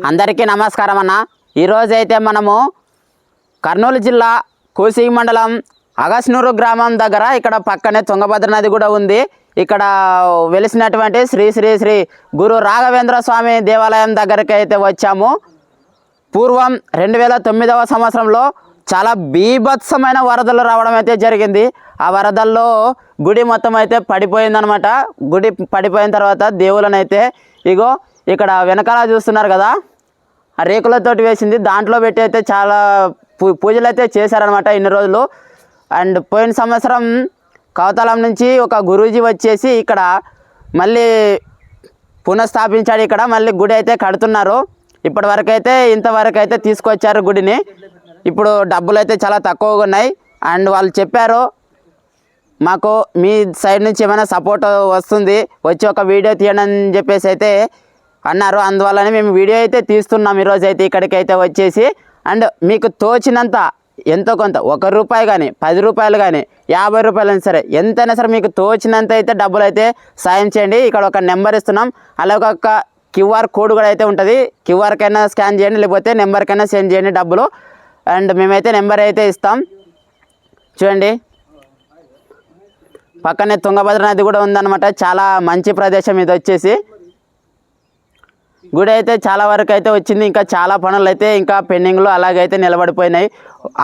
అందరికీ నమస్కారం అన్న. ఈరోజు అయితే మనము కర్నూలు జిల్లా కోసి మండలం అగస్నూరు గ్రామం దగ్గర ఇక్కడ పక్కనే తుంగభద్ర నది కూడా ఉంది. ఇక్కడ వెలిసినటువంటి శ్రీ శ్రీ శ్రీ గురు రాఘవేంద్ర స్వామి దేవాలయం దగ్గరికి అయితే వచ్చాము. పూర్వం 2009వ సంవత్సరంలో చాలా బీభత్సమైన వరదలు రావడం అయితే జరిగింది. ఆ వరదల్లో గుడి మొత్తం అయితే పడిపోయిందనమాట. గుడి పడిపోయిన తర్వాత దేవులను అయితే ఇగో ఇక్కడ వెనకాల చూస్తున్నారు కదా, ఆ రేకులతోటి వేసింది, దాంట్లో పెట్టి అయితే చాలా పూజలు అయితే చేశారనమాట ఇన్ని రోజులు. అండ్ పోయిన సంవత్సరం కవతలం నుంచి ఒక గురూజీ వచ్చేసి ఇక్కడ మళ్ళీ పునఃస్థాపించాడు. ఇక్కడ మళ్ళీ గుడి అయితే కడుతున్నారు. ఇప్పటి వరకు అయితే ఇంతవరకు అయితే తీసుకొచ్చారు గుడిని. ఇప్పుడు డబ్బులు అయితే చాలా తక్కువగా ఉన్నాయి. అండ్ వాళ్ళు చెప్పారు మాకు మీ సైడ్ నుంచి ఏమైనా సపోర్ట్ వస్తుంది, వచ్చి ఒక వీడియో తీయండి అని చెప్పేసి అయితే అన్నారు. అందువల్లనే మేము వీడియో అయితే తీస్తున్నాం ఈరోజు అయితే ఇక్కడికి అయితే వచ్చేసి. అండ్ మీకు తోచినంత ఎంతో కొంత 1 రూపాయి కానీ 10 రూపాయలు కానీ 50 రూపాయలు అయినా సరే, ఎంతైనా సరే మీకు తోచినంత అయితే డబ్బులు అయితే సాయం చేయండి. ఇక్కడ ఒక నెంబర్ ఇస్తున్నాం, అలాగే ఒక QR కోడ్ కూడా అయితే ఉంటుంది. క్యూఆర్కైనా స్కాన్ చేయండి, లేకపోతే నెంబర్కైనా సెండ్ చేయండి డబ్బులు. అండ్ మేమైతే నెంబర్ అయితే ఇస్తాం. చూడండి పక్కనే తుంగభద్ర నది కూడా ఉందన్నమాట. చాలా మంచి ప్రదేశం ఇది వచ్చేసి. గుడి అయితే చాలా వరకు అయితే వచ్చింది. ఇంకా చాలా పనులు అయితే ఇంకా పెండింగ్లో అలాగైతే నిలబడిపోయినాయి.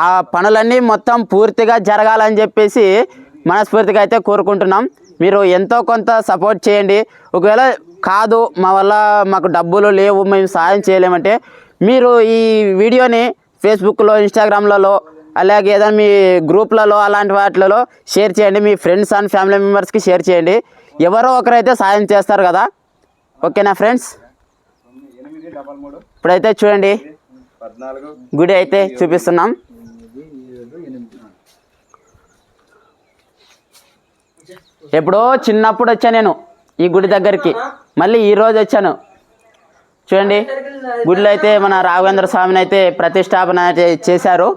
ఆ పనులన్నీ మొత్తం పూర్తిగా జరగాలని చెప్పేసి మనస్ఫూర్తిగా అయితే కోరుకుంటున్నాం. మీరు ఎంతో కొంత సపోర్ట్ చేయండి. ఒకవేళ కాదు మా వల్ల మాకు డబ్బులు లేవు, మేము సాయం చేయలేమంటే మీరు ఈ వీడియోని ఫేస్బుక్లో, ఇన్స్టాగ్రామ్లలో, అలాగే ఏదైనా మీ గ్రూప్లలో అలాంటి వాటిలలో షేర్ చేయండి. మీ ఫ్రెండ్స్ అండ్ ఫ్యామిలీ మెంబర్స్కి షేర్ చేయండి. ఎవరో ఒకరైతే సాయం చేస్తారు కదా. ఓకేనా ఫ్రెండ్స్? ఇప్పుడైతే చూడండి గుడి అయితే చూపిస్తున్నాం. ఎప్పుడో చిన్నప్పుడు వచ్చాను నేను ఈ గుడి దగ్గరికి, మళ్ళీ ఈరోజు వచ్చాను. చూడండి గుడిలో అయితే మన రాఘవేంద్ర స్వామిని అయితే ప్రతిష్టాపన అయితే చేశారు.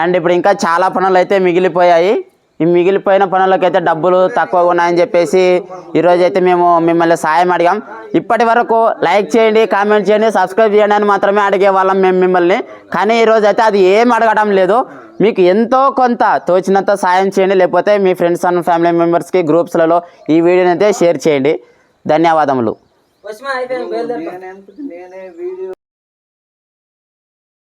అండ్ ఇప్పుడు ఇంకా చాలా పనులు అయితే మిగిలిపోయాయి. ఈ మిగిలిపోయిన పనులకైతే డబ్బులు తక్కువగా ఉన్నాయని చెప్పేసి ఈరోజు అయితే మేము మిమ్మల్ని సాయం అడిగాం. ఇప్పటి వరకు లైక్ చేయండి, కామెంట్ చేయండి, సబ్స్క్రైబ్ చేయండి అని మాత్రమే అడిగే వాళ్ళం మేము మిమ్మల్ని. కానీ ఈరోజు అయితే అది ఏం అడగడం లేదు. మీకు ఎంతో కొంత తోచినంత సాయం చేయండి, లేకపోతే మీ ఫ్రెండ్స్ అండ్ ఫ్యామిలీ మెంబర్స్కి గ్రూప్స్లలో ఈ వీడియోని అయితే షేర్ చేయండి. ధన్యవాదములు.